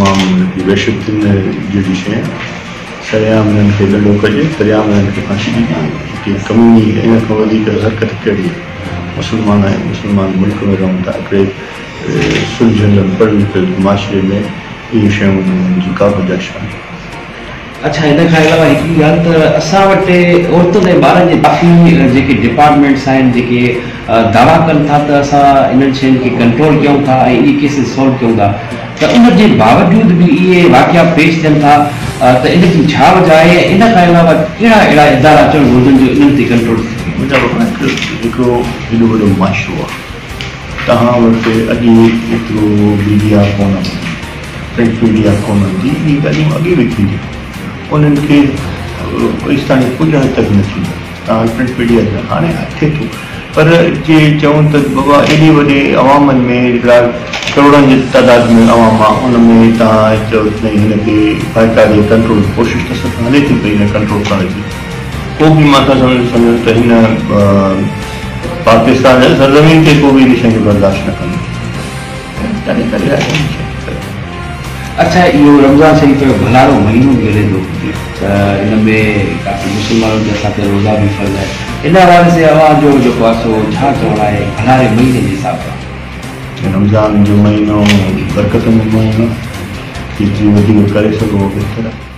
तमामु वहशत जहिड़ी शइ सरेआम इन्हनि खे ॾंडो कजे, सरेआम इन्हनि खे फांसी ॾिजे। कि कमी इन खां वधीक हरकत कहिड़ी मुस्लमान आहिनि, मुस्लमान मुल्क में रहूं था, हिकिड़े सुलझियल पढ़ियल लिखियल माशरे में इहे शयूं जी का गुंजाइश कान्हे। अच्छा, इन खां अलावा हिकिड़ी ॻाल्हि त असां वटि औरतुनि ऐं ॿारनि जे काफ़ी जेके डिपार्टमेंट्स आहिनि जेके दावा कनि था त असां इन्हनि शयुनि खे कंट्रोल कयूं था ऐं इहे केसिस सॉल्व कयूं था, त उन जे बावजूद बि इहे वाक़िया पेश थियनि था, त इन जी छा वजह आहे? इन खां अलावा कहिड़ा अहिड़ा इदारा अचणु घुरिजनि जो इन्हनि ते कंट्रोल थिए? मुंहिंजा बाबा हिकिड़ो हेॾो वॾो माशरो आहे, तव्हां वटि अॼु एतिरो मीडिया कोन, प्रिंट मीडिया कोन हूंदी, इहे ॻाल्हियूं अॻे बि थींदियूं, उन्हनि खे पाकिस्तानी पुॼण तक न थींदो। तव्हां प्रिंट मीडिया जा हाणे थिए थो, पर जे चऊं त बाबा एॾे वॾे अवामनि में हिकिड़ा करोड़नि जी तादाद में अवाम आहे, उन में तव्हां चओ त हिनखे बाक़ाइदे कंट्रोल कोशिशि त सभु हले थी पई हिन कंट्रोल करण जी। को बि मां था सम्झो त हिन पाकिस्तान जे सरज़मीन ते को बि इन शइ खे बर्दाश्त न कंदो। अच्छा, इहो रमज़ान शरीफ़ जो भंडारो महीनो बि हले थो, त इन में काफ़ी मुस्लमाननि जे साथ रोज़ा बि फर्ज़ आहे, इन हवाले से अवां जो जेको आहे सो छा चवणु आहे भंडारे महीने जे हिसाब सां? रमज़ान जो महीनो बरकतुनि जो महीनो, जेतिरी वधीक करे सघो बेहतर आहे।